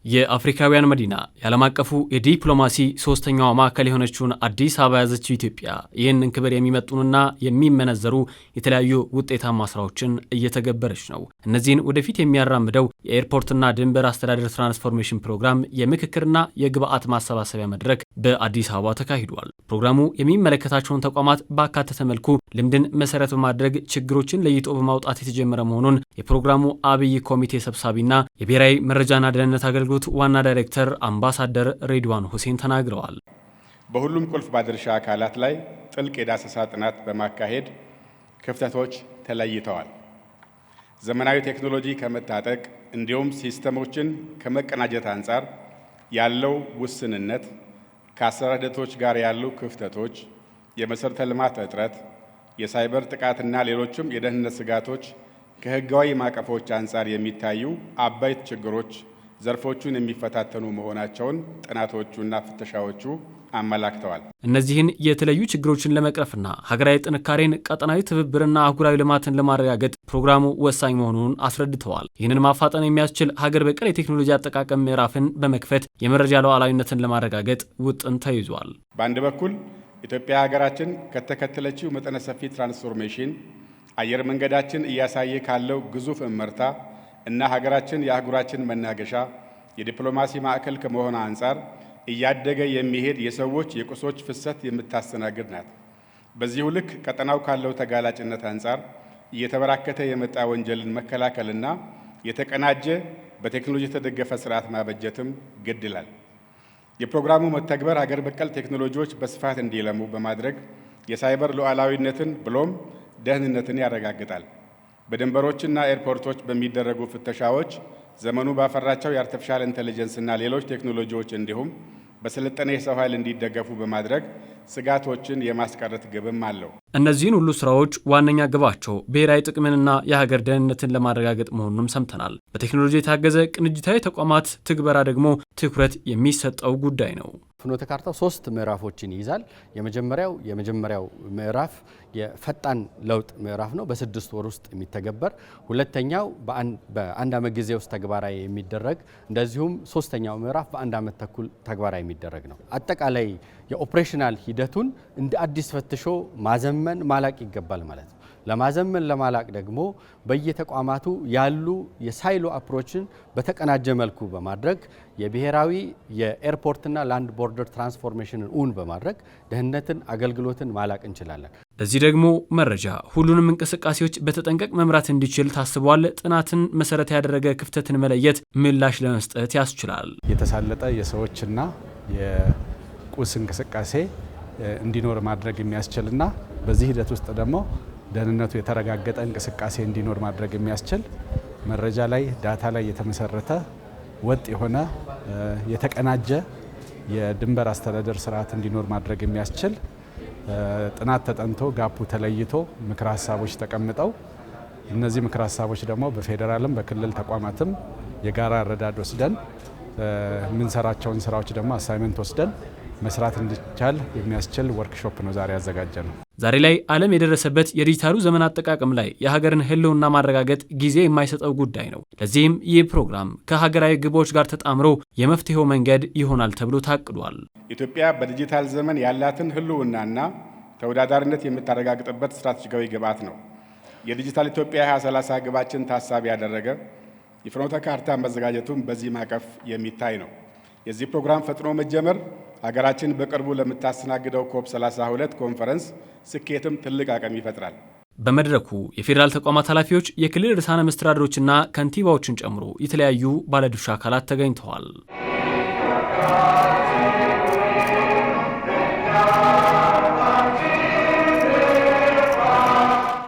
የአፍሪካውያን መዲና የዓለም አቀፉ የዲፕሎማሲ ሶስተኛዋ ማዕከል የሆነችውን አዲስ አበባ ያዘችው ኢትዮጵያ ይህንን ክብር የሚመጡንና የሚመነዘሩ የተለያዩ ውጤታማ ስራዎችን እየተገበረች ነው። እነዚህን ወደፊት የሚያራምደው የኤርፖርትና ድንበር አስተዳደር ትራንስፎርሜሽን ፕሮግራም የምክክርና የግብአት ማሰባሰቢያ መድረክ በአዲስ አበባ ተካሂዷል። ፕሮግራሙ የሚመለከታቸውን ተቋማት ባካተተ መልኩ ልምድን መሰረት በማድረግ ችግሮችን ለይቶ በማውጣት የተጀመረ መሆኑን የፕሮግራሙ አብይ ኮሚቴ ሰብሳቢና የብሔራዊ መረጃና ደህንነት አገልግሎት ዋና ዳይሬክተር አምባሳደር ሬድዋን ሁሴን ተናግረዋል። በሁሉም ቁልፍ ባለድርሻ አካላት ላይ ጥልቅ የዳሰሳ ጥናት በማካሄድ ክፍተቶች ተለይተዋል። ዘመናዊ ቴክኖሎጂ ከመታጠቅ እንዲሁም ሲስተሞችን ከመቀናጀት አንጻር ያለው ውስንነት፣ ከአሰራር ሂደቶች ጋር ያሉ ክፍተቶች፣ የመሰረተ ልማት እጥረት፣ የሳይበር ጥቃትና ሌሎችም የደህንነት ስጋቶች ከህጋዊ ማዕቀፎች አንጻር የሚታዩ አበይት ችግሮች ዘርፎቹን የሚፈታተኑ መሆናቸውን ጥናቶቹና ፍተሻዎቹ አመላክተዋል። እነዚህን የተለዩ ችግሮችን ለመቅረፍና ሀገራዊ ጥንካሬን፣ ቀጠናዊ ትብብርና አህጉራዊ ልማትን ለማረጋገጥ ፕሮግራሙ ወሳኝ መሆኑን አስረድተዋል። ይህንን ማፋጠን የሚያስችል ሀገር በቀል የቴክኖሎጂ አጠቃቀም ምዕራፍን በመክፈት የመረጃ ሉዓላዊነትን ለማረጋገጥ ውጥን ተይዟል። በአንድ በኩል ኢትዮጵያ ሀገራችን ከተከተለችው መጠነ ሰፊ ትራንስፎርሜሽን አየር መንገዳችን እያሳየ ካለው ግዙፍ እመርታ እና ሀገራችን የአህጉራችን መናገሻ የዲፕሎማሲ ማዕከል ከመሆን አንጻር እያደገ የሚሄድ የሰዎች የቁሶች ፍሰት የምታስተናግድ ናት። በዚሁ ልክ ቀጠናው ካለው ተጋላጭነት አንጻር እየተበራከተ የመጣ ወንጀልን መከላከልና የተቀናጀ በቴክኖሎጂ የተደገፈ ስርዓት ማበጀትም ግድ ይላል። የፕሮግራሙ መተግበር ሀገር በቀል ቴክኖሎጂዎች በስፋት እንዲለሙ በማድረግ የሳይበር ሉዓላዊነትን ብሎም ደህንነትን ያረጋግጣል። በድንበሮችና ኤርፖርቶች በሚደረጉ ፍተሻዎች ዘመኑ ባፈራቸው የአርቲፊሻል ኢንተለጀንስና ሌሎች ቴክኖሎጂዎች እንዲሁም በሰለጠነ የሰው ኃይል እንዲደገፉ በማድረግ ስጋቶችን የማስቀረት ግብም አለው። እነዚህን ሁሉ ስራዎች ዋነኛ ግባቸው ብሔራዊ ጥቅምንና የሀገር ደህንነትን ለማረጋገጥ መሆኑንም ሰምተናል። በቴክኖሎጂ የታገዘ ቅንጅታዊ ተቋማት ትግበራ ደግሞ ትኩረት የሚሰጠው ጉዳይ ነው። ፍኖተ ካርታው 3 ምዕራፎችን ይይዛል። የመጀመሪያው ምዕራፍ የፈጣን ለውጥ ምዕራፍ ነው፣ በ6 ወር ውስጥ የሚተገበር። ሁለተኛው በአንድ ዓመት ጊዜ ውስጥ ተግባራዊ የሚደረግ፣ እንደዚሁም ሶስተኛው ምዕራፍ በ1 ዓመት ተኩል ተግባራዊ የሚደረግ ነው። አጠቃላይ የኦፕሬሽናል ሂደቱን እንደ አዲስ ፈትሾ ማዘመን ማላቅ ይገባል ማለት ነው። ለማዘመን ለማላቅ ደግሞ በየተቋማቱ ያሉ የሳይሎ አፕሮችን በተቀናጀ መልኩ በማድረግ የብሔራዊ የኤርፖርትና ላንድ ቦርደር ትራንስፎርሜሽንን እውን በማድረግ ደህንነትን፣ አገልግሎትን ማላቅ እንችላለን። ለዚህ ደግሞ መረጃ ሁሉንም እንቅስቃሴዎች በተጠንቀቅ መምራት እንዲችል ታስቧል። ጥናትን መሰረት ያደረገ ክፍተትን መለየት ምላሽ ለመስጠት ያስችላል። የተሳለጠ የሰዎችና የቁስ እንቅስቃሴ እንዲኖር ማድረግ የሚያስችልና በዚህ ሂደት ውስጥ ደግሞ ደህንነቱ የተረጋገጠ እንቅስቃሴ እንዲኖር ማድረግ የሚያስችል መረጃ ላይ ዳታ ላይ የተመሰረተ ወጥ የሆነ የተቀናጀ የድንበር አስተዳደር ስርዓት እንዲኖር ማድረግ የሚያስችል ጥናት ተጠንቶ ጋፑ ተለይቶ ምክረ ሀሳቦች ተቀምጠው እነዚህ ምክረ ሀሳቦች ደግሞ በፌዴራልም በክልል ተቋማትም የጋራ አረዳድ ወስደን የምንሰራቸውን ስራዎች ደግሞ አሳይመንት ወስደን መስራት እንዲቻል የሚያስችል ወርክሾፕ ነው ዛሬ ያዘጋጀ ነው። ዛሬ ላይ ዓለም የደረሰበት የዲጂታሉ ዘመን አጠቃቀም ላይ የሀገርን ሕልውና ማረጋገጥ ጊዜ የማይሰጠው ጉዳይ ነው። ለዚህም ይህ ፕሮግራም ከሀገራዊ ግቦች ጋር ተጣምሮ የመፍትሄው መንገድ ይሆናል ተብሎ ታቅዷል። ኢትዮጵያ በዲጂታል ዘመን ያላትን ሕልውናና ተወዳዳሪነት የምታረጋግጥበት ስትራቴጂካዊ ግብዓት ነው። የዲጂታል ኢትዮጵያ 2030 ግባችን ታሳቢ ያደረገ የፍኖተ ካርታ መዘጋጀቱን በዚህ ማዕቀፍ የሚታይ ነው። የዚህ ፕሮግራም ፈጥኖ መጀመር ሀገራችን በቅርቡ ለምታስተናግደው ኮፕ 32 ኮንፈረንስ ስኬትም ትልቅ አቅም ይፈጥራል። በመድረኩ የፌዴራል ተቋማት ኃላፊዎች፣ የክልል ርዕሳነ መስተዳድሮችና ከንቲባዎችን ጨምሮ የተለያዩ ባለድርሻ አካላት ተገኝተዋል።